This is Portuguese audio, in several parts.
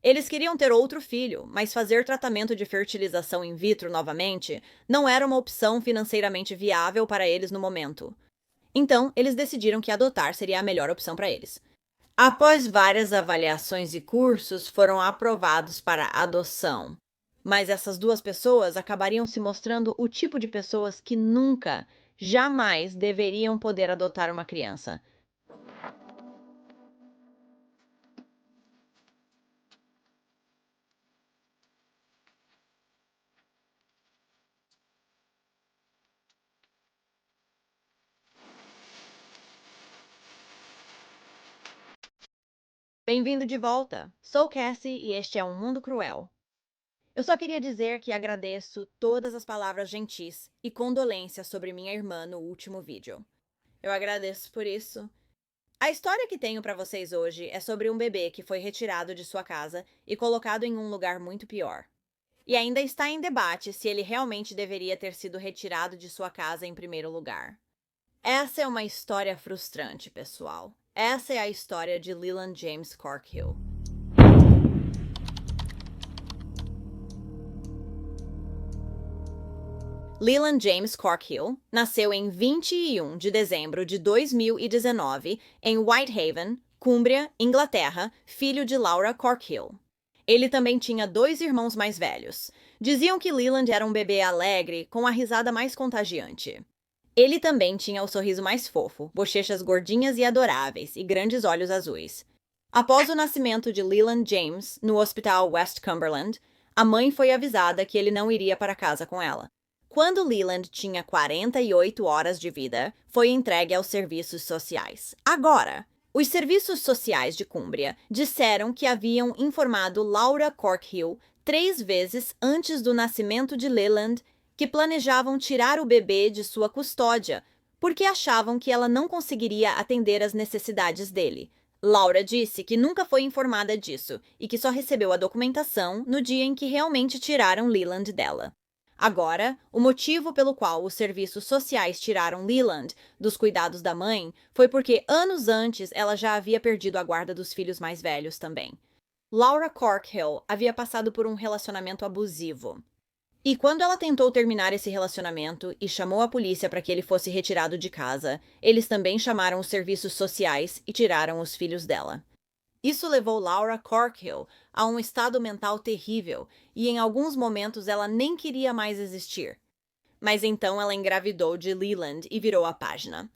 Eles queriam ter outro filho, mas fazer tratamento de fertilização in vitro novamente não era uma opção financeiramente viável para eles no momento. Então, eles decidiram que adotar seria a melhor opção para eles. Após várias avaliações e cursos, foram aprovados para adoção. Mas essas duas pessoas acabariam se mostrando o tipo de pessoas que nunca, jamais deveriam poder adotar uma criança. Bem-vindo de volta! Sou Cassie e este é Um Mundo Cruel. Eu só queria dizer que agradeço todas as palavras gentis e condolências sobre minha irmã no último vídeo. Eu agradeço por isso. A história que tenho para vocês hoje é sobre um bebê que foi retirado de sua casa e colocado em um lugar muito pior. E ainda está em debate se ele realmente deveria ter sido retirado de sua casa em primeiro lugar. Essa é uma história frustrante, pessoal. Essa é a história de Leland James Corkhill. Leland James Corkhill nasceu em 21 de dezembro de 2019 em Whitehaven, Cumbria, Inglaterra, filho de Laura Corkhill. Ele também tinha dois irmãos mais velhos. Diziam que Leland era um bebê alegre, com a risada mais contagiante. Ele também tinha o sorriso mais fofo, bochechas gordinhas e adoráveis e grandes olhos azuis. Após o nascimento de Leland James no Hospital West Cumberland, a mãe foi avisada que ele não iria para casa com ela. Quando Leland tinha 48 horas de vida, foi entregue aos serviços sociais. Agora, os serviços sociais de Cumbria disseram que haviam informado Laura Corkhill 3 vezes antes do nascimento de Leland que planejavam tirar o bebê de sua custódia, porque achavam que ela não conseguiria atender às necessidades dele. Laura disse que nunca foi informada disso e que só recebeu a documentação no dia em que realmente tiraram Leland dela. Agora, o motivo pelo qual os serviços sociais tiraram Leland dos cuidados da mãe foi porque anos antes ela já havia perdido a guarda dos filhos mais velhos também. Laura Corkhill havia passado por um relacionamento abusivo. E quando ela tentou terminar esse relacionamento e chamou a polícia para que ele fosse retirado de casa, eles também chamaram os serviços sociais e tiraram os filhos dela. Isso levou Laura Corkhill a um estado mental terrível e em alguns momentos ela nem queria mais existir. Mas então ela engravidou de Leland e virou a página.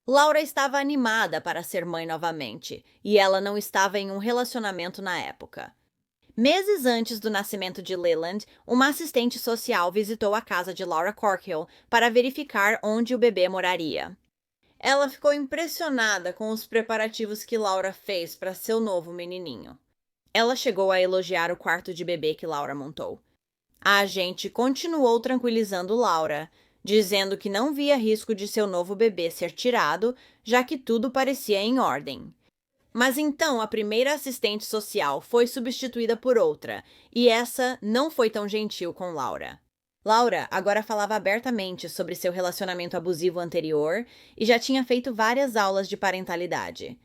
Laura estava animada para ser mãe novamente e ela não estava em um relacionamento na época. Meses antes do nascimento de Leland, uma assistente social visitou a casa de Laura Corkhill para verificar onde o bebê moraria. Ela ficou impressionada com os preparativos que Laura fez para seu novo menininho. Ela chegou a elogiar o quarto de bebê que Laura montou. A agente continuou tranquilizando Laura, dizendo que não via risco de seu novo bebê ser tirado, já que tudo parecia em ordem. Mas então a primeira assistente social foi substituída por outra, e essa não foi tão gentil com Laura. Laura agora falava abertamente sobre seu relacionamento abusivo anterior e já tinha feito várias aulas de parentalidade.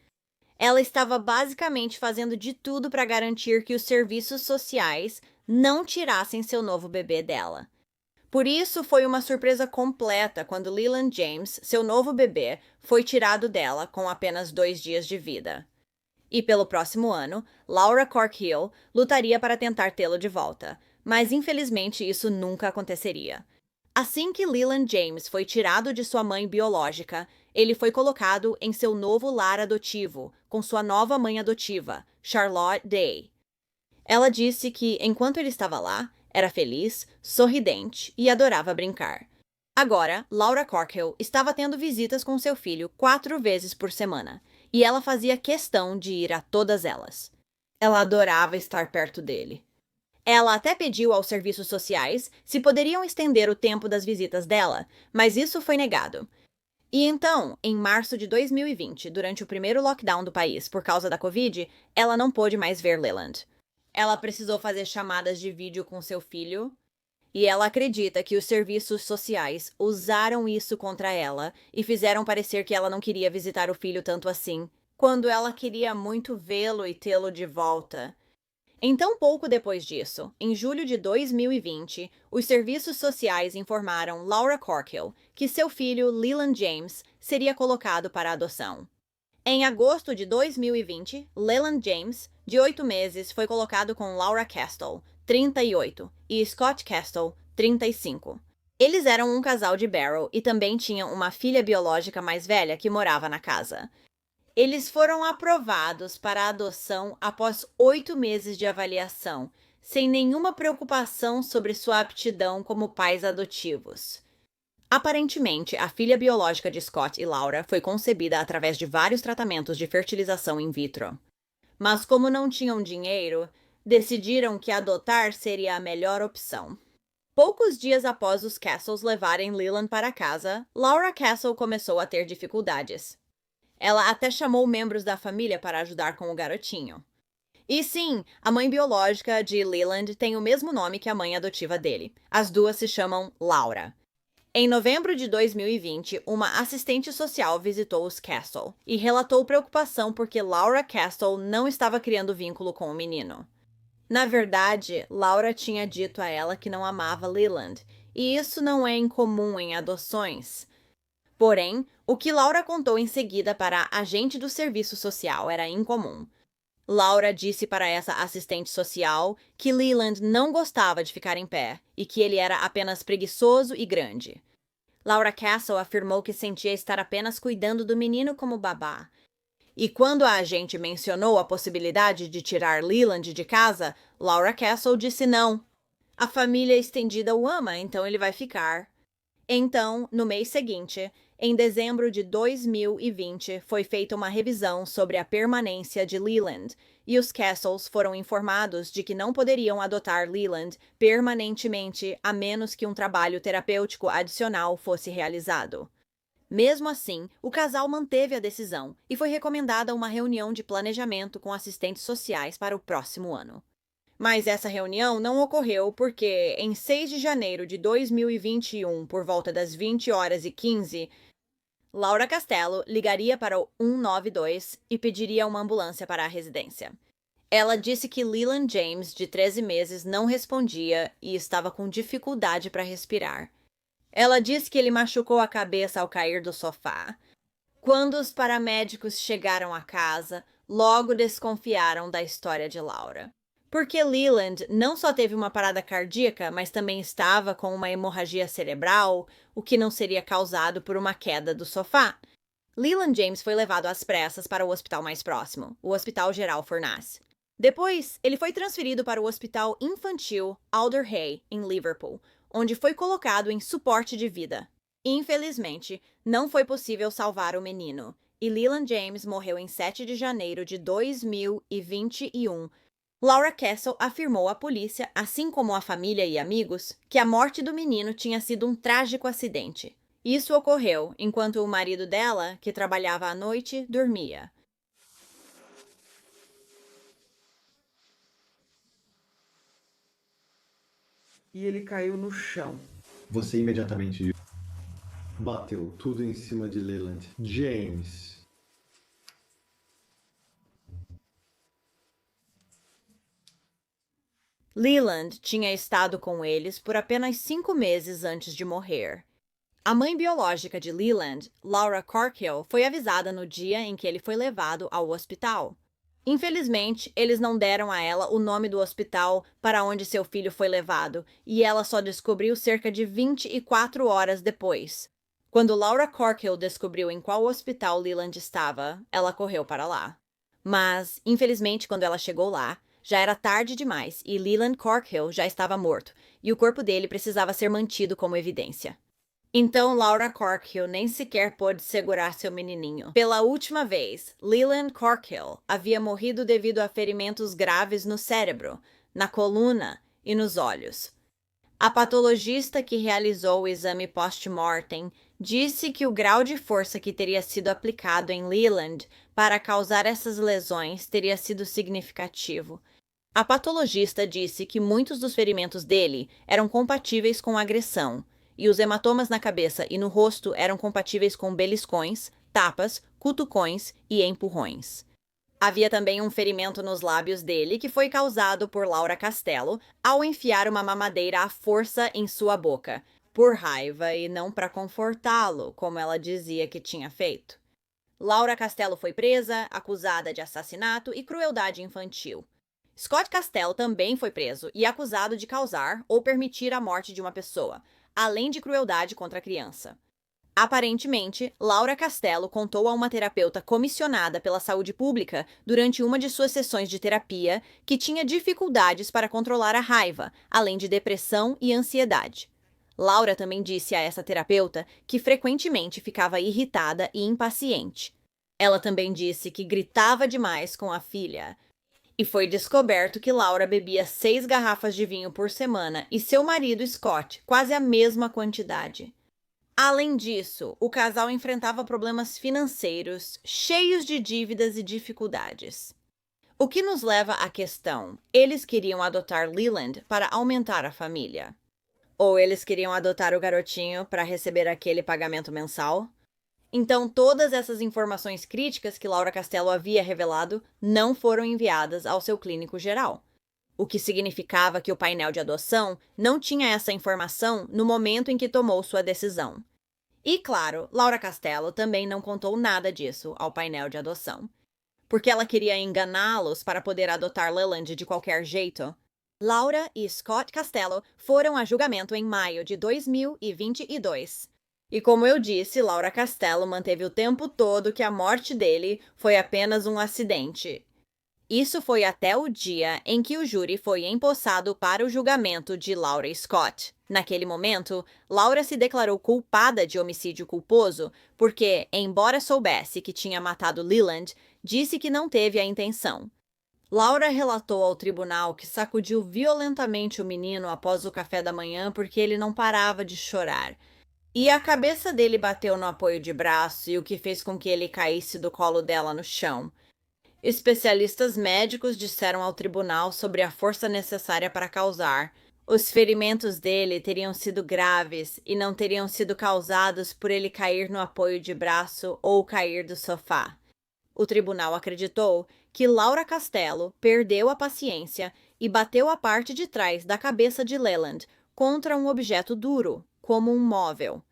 Ela estava basicamente fazendo de tudo para garantir que os serviços sociais não tirassem seu novo bebê dela. Por isso, foi uma surpresa completa quando Leland James, seu novo bebê, foi tirado dela com apenas 2 dias de vida. E pelo próximo ano, Laura Corkhill lutaria para tentar tê-lo de volta, mas infelizmente isso nunca aconteceria. Assim que Leland James foi tirado de sua mãe biológica, ele foi colocado em seu novo lar adotivo, com sua nova mãe adotiva, Charlotte Day. Ela disse que, enquanto ele estava lá, era feliz, sorridente e adorava brincar. Agora, Laura Corkhill estava tendo visitas com seu filho 4 vezes por semana, e ela fazia questão de ir a todas elas. Ela adorava estar perto dele. Ela até pediu aos serviços sociais se poderiam estender o tempo das visitas dela, mas isso foi negado. E então, em março de 2020, durante o primeiro lockdown do país por causa da Covid, ela não pôde mais ver Leland. Ela precisou fazer chamadas de vídeo com seu filho, e ela acredita que os serviços sociais usaram isso contra ela e fizeram parecer que ela não queria visitar o filho tanto assim, quando ela queria muito vê-lo e tê-lo de volta. Então, pouco depois disso, em julho de 2020, os serviços sociais informaram Laura Corkill que seu filho, Leland James, seria colocado para adoção. Em agosto de 2020, Leland James, de 8 meses, foi colocado com Laura Castle, 38, e Scott Castle, 35. Eles eram um casal de Barrow e também tinham uma filha biológica mais velha que morava na casa. Eles foram aprovados para a adoção após 8 meses de avaliação, sem nenhuma preocupação sobre sua aptidão como pais adotivos. Aparentemente, a filha biológica de Scott e Laura foi concebida através de vários tratamentos de fertilização in vitro. Mas como não tinham dinheiro, decidiram que adotar seria a melhor opção. Poucos dias após os Castles levarem Leland para casa, Laura Castle começou a ter dificuldades. Ela até chamou membros da família para ajudar com o garotinho. E sim, a mãe biológica de Leland tem o mesmo nome que a mãe adotiva dele. As duas se chamam Laura. Em novembro de 2020, uma assistente social visitou os Castle e relatou preocupação porque Laura Castle não estava criando vínculo com o menino. Na verdade, Laura tinha dito a ela que não amava Leland, e isso não é incomum em adoções. Porém, o que Laura contou em seguida para a agente do serviço social era incomum. Laura disse para essa assistente social que Leland não gostava de ficar em pé e que ele era apenas preguiçoso e grande. Laura Castle afirmou que sentia estar apenas cuidando do menino como babá. E quando a agente mencionou a possibilidade de tirar Leland de casa, Laura Castle disse não. A família estendida o ama, então ele vai ficar. Então, no mês seguinte, em dezembro de 2020, foi feita uma revisão sobre a permanência de Leland, e os Castles foram informados de que não poderiam adotar Leland permanentemente a menos que um trabalho terapêutico adicional fosse realizado. Mesmo assim, o casal manteve a decisão e foi recomendada uma reunião de planejamento com assistentes sociais para o próximo ano. Mas essa reunião não ocorreu porque, em 6 de janeiro de 2021, por volta das 20h15, Laura Castello ligaria para o 192 e pediria uma ambulância para a residência. Ela disse que Leland James, de 13 meses, não respondia e estava com dificuldade para respirar. Ela disse que ele machucou a cabeça ao cair do sofá. Quando os paramédicos chegaram à casa, logo desconfiaram da história de Laura. Porque Leland não só teve uma parada cardíaca, mas também estava com uma hemorragia cerebral, o que não seria causado por uma queda do sofá. Leland James foi levado às pressas para o hospital mais próximo, o Hospital Geral Furness. Depois, ele foi transferido para o Hospital Infantil Alder Hey, em Liverpool, onde foi colocado em suporte de vida. Infelizmente, não foi possível salvar o menino, e Leland James morreu em 7 de janeiro de 2021. Laura Castle afirmou à polícia, assim como à família e amigos, que a morte do menino tinha sido um trágico acidente. Isso ocorreu enquanto o marido dela, que trabalhava à noite, dormia. E ele caiu no chão. Você imediatamente bateu tudo em cima de Leland. James. Leland tinha estado com eles por apenas 5 meses antes de morrer. A mãe biológica de Leland, Laura Corkill, foi avisada no dia em que ele foi levado ao hospital. Infelizmente, eles não deram a ela o nome do hospital para onde seu filho foi levado, e ela só descobriu cerca de 24 horas depois. Quando Laura Corkill descobriu em qual hospital Leland estava, ela correu para lá. Mas, infelizmente, quando ela chegou lá, já era tarde demais e Leland Corkill já estava morto, e o corpo dele precisava ser mantido como evidência. Então Laura Corkill nem sequer pôde segurar seu menininho. Pela última vez, Leland Corkill havia morrido devido a ferimentos graves no cérebro, na coluna e nos olhos. A patologista que realizou o exame post-mortem disse que o grau de força que teria sido aplicado em Leland para causar essas lesões teria sido significativo. A patologista disse que muitos dos ferimentos dele eram compatíveis com agressão, e os hematomas na cabeça e no rosto eram compatíveis com beliscões, tapas, cutucões e empurrões. Havia também um ferimento nos lábios dele que foi causado por Laura Castello ao enfiar uma mamadeira à força em sua boca, por raiva e não para confortá-lo, como ela dizia que tinha feito. Laura Castello foi presa, acusada de assassinato e crueldade infantil. Scott Castello também foi preso e acusado de causar ou permitir a morte de uma pessoa, além de crueldade contra a criança. Aparentemente, Laura Castello contou a uma terapeuta comissionada pela saúde pública durante uma de suas sessões de terapia que tinha dificuldades para controlar a raiva, além de depressão e ansiedade. Laura também disse a essa terapeuta que frequentemente ficava irritada e impaciente. Ela também disse que gritava demais com a filha. E foi descoberto que Laura bebia 6 garrafas de vinho por semana e seu marido, Scott, quase a mesma quantidade. Além disso, o casal enfrentava problemas financeiros, cheios de dívidas e dificuldades. O que nos leva à questão: eles queriam adotar Leland para aumentar a família? Ou eles queriam adotar o garotinho para receber aquele pagamento mensal? Então, todas essas informações críticas que Laura Castello havia revelado não foram enviadas ao seu clínico geral, o que significava que o painel de adoção não tinha essa informação no momento em que tomou sua decisão. E, claro, Laura Castello também não contou nada disso ao painel de adoção, porque ela queria enganá-los para poder adotar Leland de qualquer jeito. Laura e Scott Castello foram a julgamento em maio de 2022. E como eu disse, Laura Castello manteve o tempo todo que a morte dele foi apenas um acidente. Isso foi até o dia em que o júri foi empossado para o julgamento de Laura e Scott. Naquele momento, Laura se declarou culpada de homicídio culposo porque, embora soubesse que tinha matado Leland, disse que não teve a intenção. Laura relatou ao tribunal que sacudiu violentamente o menino após o café da manhã porque ele não parava de chorar. E a cabeça dele bateu no apoio de braço, e o que fez com que ele caísse do colo dela no chão. Especialistas médicos disseram ao tribunal sobre a força necessária para causar. Os ferimentos dele teriam sido graves e não teriam sido causados por ele cair no apoio de braço ou cair do sofá. O tribunal acreditou que Laura Castello perdeu a paciência e bateu a parte de trás da cabeça de Leland contra um objeto duro, como um móvel.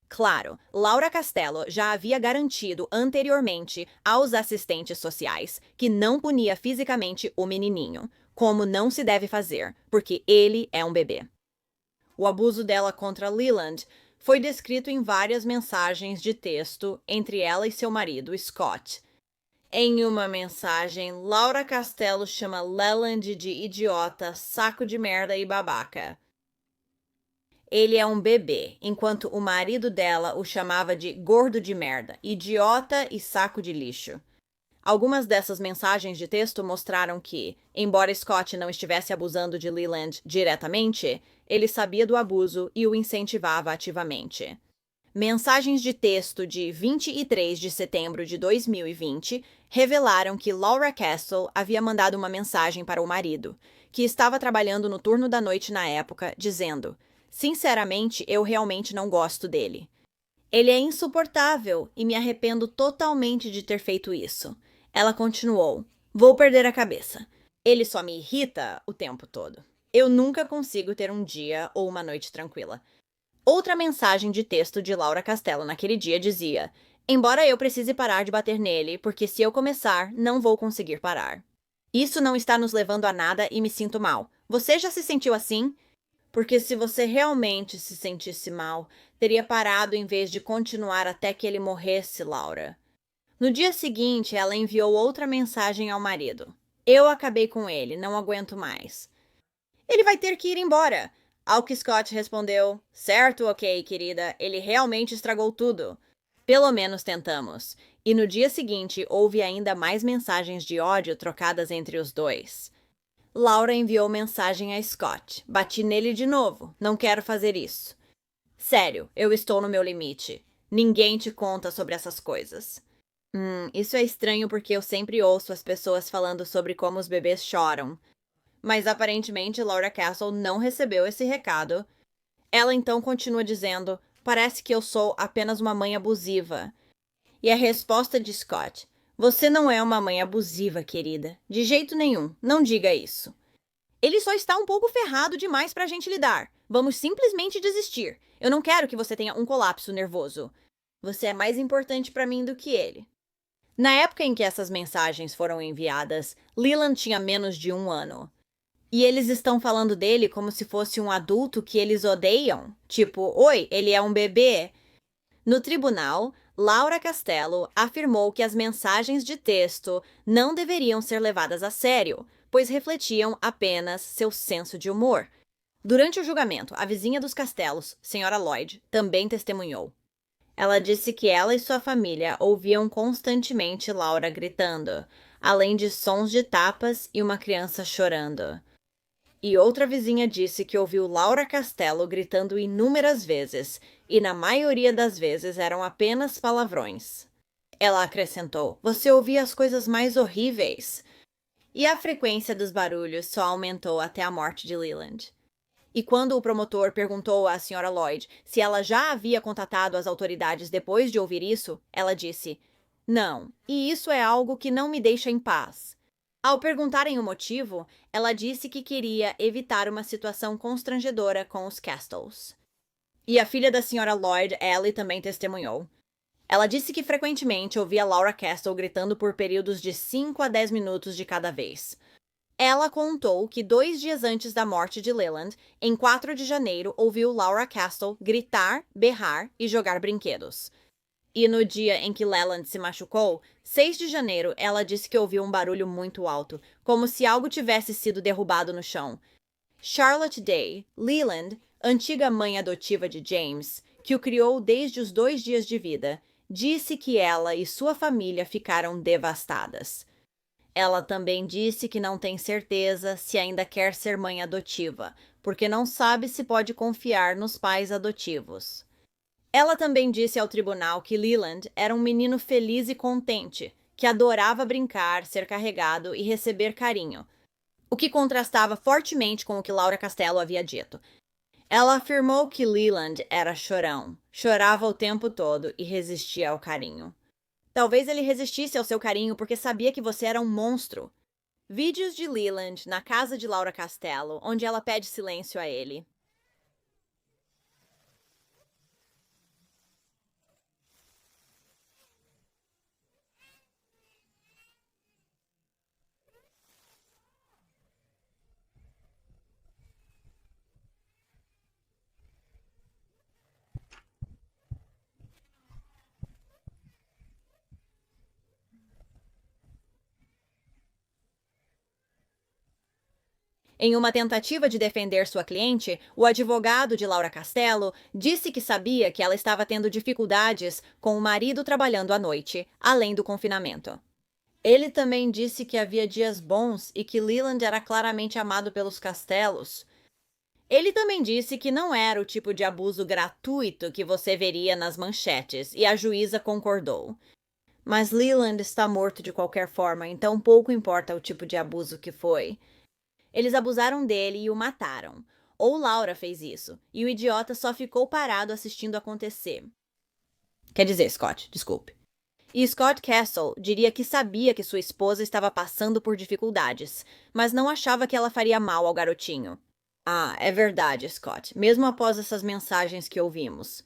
Claro, Laura Castello já havia garantido anteriormente aos assistentes sociais que não punia fisicamente o menininho, como não se deve fazer, porque ele é um bebê. O abuso dela contra Leland foi descrito em várias mensagens de texto entre ela e seu marido, Scott. Em uma mensagem, Laura Castello chama Leland de idiota, saco de merda e babaca. Ele é um bebê, enquanto o marido dela o chamava de gordo de merda, idiota e saco de lixo. Algumas dessas mensagens de texto mostraram que, embora Scott não estivesse abusando de Leland diretamente, ele sabia do abuso e o incentivava ativamente. Mensagens de texto de 23 de setembro de 2020 revelaram que Laura Castle havia mandado uma mensagem para o marido, que estava trabalhando no turno da noite na época, dizendo: "Sinceramente, eu realmente não gosto dele. Ele é insuportável e me arrependo totalmente de ter feito isso." Ela continuou: "Vou perder a cabeça. Ele só me irrita o tempo todo. Eu nunca consigo ter um dia ou uma noite tranquila." Outra mensagem de texto de Laura Castello naquele dia dizia: "Embora eu precise parar de bater nele, porque se eu começar, não vou conseguir parar. Isso não está nos levando a nada e me sinto mal. Você já se sentiu assim? Porque se você realmente se sentisse mal, teria parado em vez de continuar até que ele morresse, Laura." No dia seguinte, ela enviou outra mensagem ao marido: "Eu acabei com ele, não aguento mais." "Ele vai ter que ir embora." Ao que Scott respondeu: "Certo, ok, querida, ele realmente estragou tudo. Pelo menos tentamos." E no dia seguinte, houve ainda mais mensagens de ódio trocadas entre os dois. Laura enviou mensagem a Scott: "Bati nele de novo. Não quero fazer isso. Sério, eu estou no meu limite. Ninguém te conta sobre essas coisas." Isso é estranho porque eu sempre ouço as pessoas falando sobre como os bebês choram. Mas aparentemente Laura Castle não recebeu esse recado. Ela então continua dizendo: "Parece que eu sou apenas uma mãe abusiva." E a resposta de Scott: Você não é uma mãe abusiva, querida. De jeito nenhum. Não diga isso. Ele só está um pouco ferrado demais pra gente lidar. Vamos simplesmente desistir. Eu não quero que você tenha um colapso nervoso. Você é mais importante pra mim do que ele. Na época em que essas mensagens foram enviadas, Leland tinha menos de 1 ano. E eles estão falando dele como se fosse um adulto que eles odeiam. Tipo, oi, ele é um bebê. No tribunal, Laura Castello afirmou que as mensagens de texto não deveriam ser levadas a sério, pois refletiam apenas seu senso de humor. Durante o julgamento, a vizinha dos Castellos, Sra. Lloyd, também testemunhou. Ela disse que ela e sua família ouviam constantemente Laura gritando, além de sons de tapas e uma criança chorando. E outra vizinha disse que ouviu Laura Castello gritando inúmeras vezes, e na maioria das vezes eram apenas palavrões. Ela acrescentou: "Você ouvia as coisas mais horríveis." E a frequência dos barulhos só aumentou até a morte de Leland. E quando o promotor perguntou à Sra. Lloyd se ela já havia contatado as autoridades depois de ouvir isso, ela disse: "Não, e isso é algo que não me deixa em paz." Ao perguntarem o motivo, ela disse que queria evitar uma situação constrangedora com os Castells. E a filha da Sra. Lloyd, Ellie, também testemunhou. Ela disse que frequentemente ouvia Laura Castell gritando por períodos de 5 a 10 minutos de cada vez. Ela contou que 2 dias antes da morte de Leland, em 4 de janeiro, ouviu Laura Castell gritar, berrar e jogar brinquedos. E no dia em que Leland se machucou, 6 de janeiro, ela disse que ouviu um barulho muito alto, como se algo tivesse sido derrubado no chão. Charlotte Day, Leland, antiga mãe adotiva de James, que o criou desde os 2 dias de vida, disse que ela e sua família ficaram devastadas. Ela também disse que não tem certeza se ainda quer ser mãe adotiva, porque não sabe se pode confiar nos pais adotivos. Ela também disse ao tribunal que Leland era um menino feliz e contente, que adorava brincar, ser carregado e receber carinho, o que contrastava fortemente com o que Laura Castello havia dito. Ela afirmou que Leland era chorão, chorava o tempo todo e resistia ao carinho. Talvez ele resistisse ao seu carinho porque sabia que você era um monstro. Vídeos de Leland na casa de Laura Castello, onde ela pede silêncio a ele. Em uma tentativa de defender sua cliente, o advogado de Laura Castello disse que sabia que ela estava tendo dificuldades com o marido trabalhando à noite, além do confinamento. Ele também disse que havia dias bons e que Leland era claramente amado pelos Castellos. Ele também disse que não era o tipo de abuso gratuito que você veria nas manchetes, e a juíza concordou. Mas Leland está morto de qualquer forma, então pouco importa o tipo de abuso que foi. Eles abusaram dele e o mataram. Ou Laura fez isso, e o idiota só ficou parado assistindo acontecer. Quer dizer, Scott, desculpe. E Scott Castle diria que sabia que sua esposa estava passando por dificuldades, mas não achava que ela faria mal ao garotinho. Ah, é verdade, Scott, mesmo após essas mensagens que ouvimos.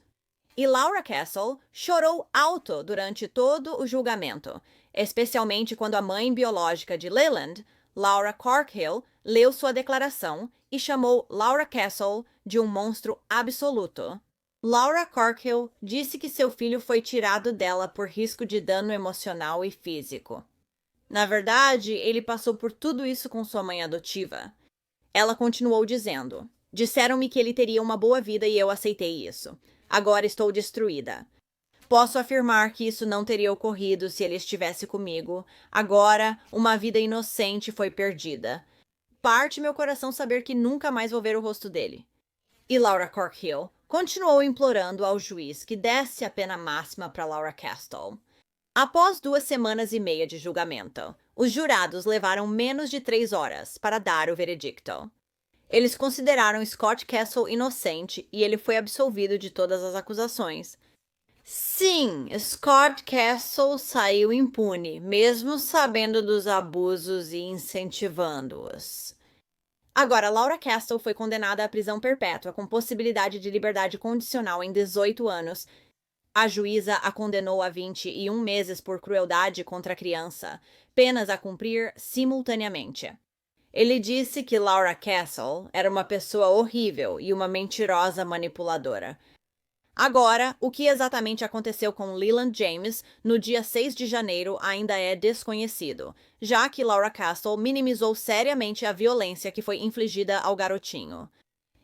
E Laura Castle chorou alto durante todo o julgamento, especialmente quando a mãe biológica de Leland, Laura Corkhill, leu sua declaração e chamou Laura Castle de um monstro absoluto. Laura Corkhill disse que seu filho foi tirado dela por risco de dano emocional e físico. Na verdade, ele passou por tudo isso com sua mãe adotiva. Ela continuou dizendo: "Disseram-me que ele teria uma boa vida e eu aceitei isso. Agora estou destruída. Posso afirmar que isso não teria ocorrido se ele estivesse comigo. Agora, uma vida inocente foi perdida. Parte meu coração saber que nunca mais vou ver o rosto dele." E Laura Corkhill continuou implorando ao juiz que desse a pena máxima para Laura Castle. Após 2 semanas e meia de julgamento, os jurados levaram menos de 3 horas para dar o veredicto. Eles consideraram Scott Castle inocente e ele foi absolvido de todas as acusações. Sim, Scott Castle saiu impune, mesmo sabendo dos abusos e incentivando-os. Agora, Laura Castle foi condenada à prisão perpétua com possibilidade de liberdade condicional em 18 anos. A juíza a condenou a 21 meses por crueldade contra a criança, penas a cumprir simultaneamente. Ele disse que Laura Castle era uma pessoa horrível e uma mentirosa manipuladora. Agora, o que exatamente aconteceu com Leland James no dia 6 de janeiro ainda é desconhecido, já que Laura Castle minimizou seriamente a violência que foi infligida ao garotinho.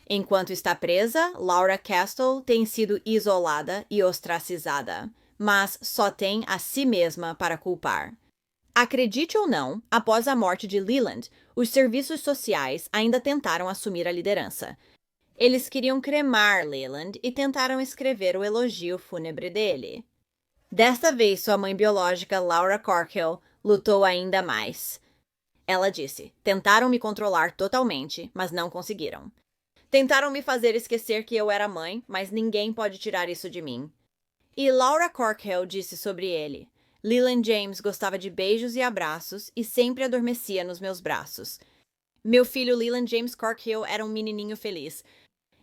Enquanto está presa, Laura Castle tem sido isolada e ostracizada, mas só tem a si mesma para culpar. Acredite ou não, após a morte de Leland, os serviços sociais ainda tentaram assumir a liderança. Eles queriam cremar Leland e tentaram escrever o elogio fúnebre dele. Desta vez, sua mãe biológica, Laura Corkhill, lutou ainda mais. Ela disse: "Tentaram me controlar totalmente, mas não conseguiram. Tentaram me fazer esquecer que eu era mãe, mas ninguém pode tirar isso de mim." E Laura Corkhill disse sobre ele: "Leland James gostava de beijos e abraços e sempre adormecia nos meus braços. Meu filho Leland James Corkhill era um menininho feliz.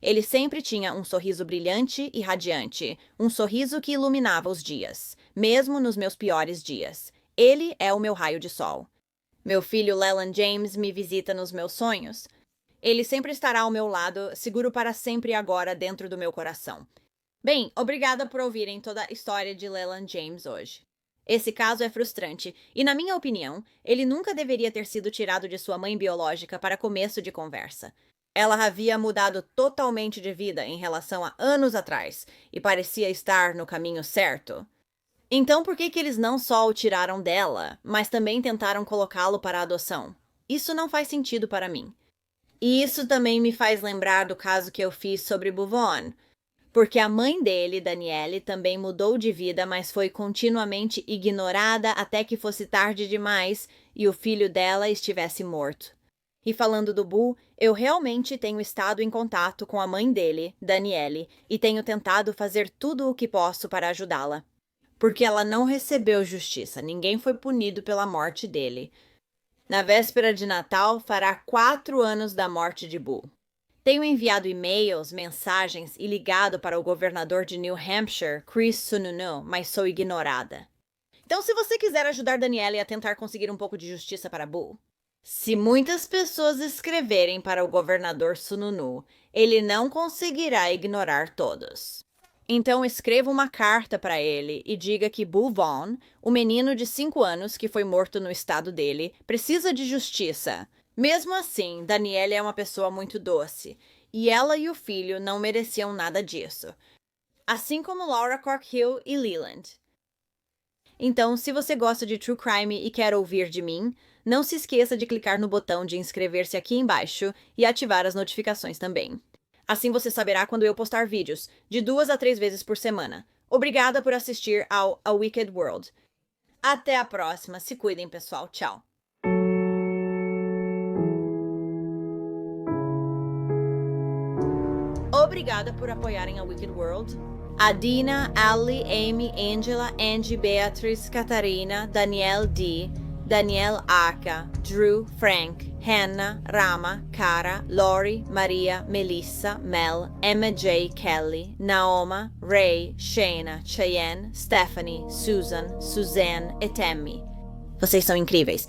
Ele sempre tinha um sorriso brilhante e radiante, um sorriso que iluminava os dias, mesmo nos meus piores dias. Ele é o meu raio de sol. Meu filho Leland James me visita nos meus sonhos. Ele sempre estará ao meu lado, seguro para sempre agora dentro do meu coração." Bem, obrigada por ouvirem toda a história de Leland James hoje. Esse caso é frustrante e, na minha opinião, ele nunca deveria ter sido tirado de sua mãe biológica para começo de conversa. Ela havia mudado totalmente de vida em relação a anos atrás e parecia estar no caminho certo. Então, por que eles não só o tiraram dela, mas também tentaram colocá-lo para adoção? Isso não faz sentido para mim. E isso também me faz lembrar do caso que eu fiz sobre Buvon, porque a mãe dele, Danielle, também mudou de vida, mas foi continuamente ignorada até que fosse tarde demais e o filho dela estivesse morto. E falando do Boo, eu realmente tenho estado em contato com a mãe dele, Danielle, e tenho tentado fazer tudo o que posso para ajudá-la. Porque ela não recebeu justiça, ninguém foi punido pela morte dele. Na véspera de Natal, fará 4 anos da morte de Boo. Tenho enviado e-mails, mensagens e ligado para o governador de New Hampshire, Chris Sununu, mas sou ignorada. Então, se você quiser ajudar Danielle a tentar conseguir um pouco de justiça para Boo, se muitas pessoas escreverem para o governador Sununu, ele não conseguirá ignorar todos. Então escreva uma carta para ele e diga que Boo Vaughn, o menino de 5 anos que foi morto no estado dele, precisa de justiça. Mesmo assim, Danielle é uma pessoa muito doce, e ela e o filho não mereciam nada disso. Assim como Laura Corkhill e Leland. Então, se você gosta de True Crime e quer ouvir de mim, não se esqueça de clicar no botão de inscrever-se aqui embaixo e ativar as notificações também. Assim você saberá quando eu postar vídeos, de 2 a 3 vezes por semana. Obrigada por assistir ao A Wicked World. Até a próxima, se cuidem, pessoal. Tchau. Obrigada por apoiarem a Wicked World. Adina, Ali, Amy, Angela, Angie, Beatriz, Catarina, Daniel D., Daniel Aka, Drew, Frank, Hannah, Rama, Cara, Lori, Maria, Melissa, Mel, Emma J. Kelly, Naoma, Ray, Shayna, Cheyenne, Stephanie, Susan, Suzanne e Tammy. Vocês são incríveis.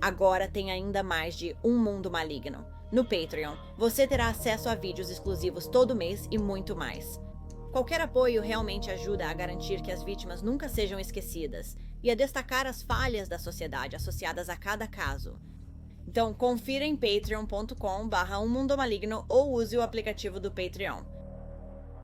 Agora tem ainda mais de Um Mundo Maligno. No Patreon, você terá acesso a vídeos exclusivos todo mês e muito mais. Qualquer apoio realmente ajuda a garantir que as vítimas nunca sejam esquecidas e a destacar as falhas da sociedade associadas a cada caso. Então, confira em patreon.com/ummundomaligno ou use o aplicativo do Patreon.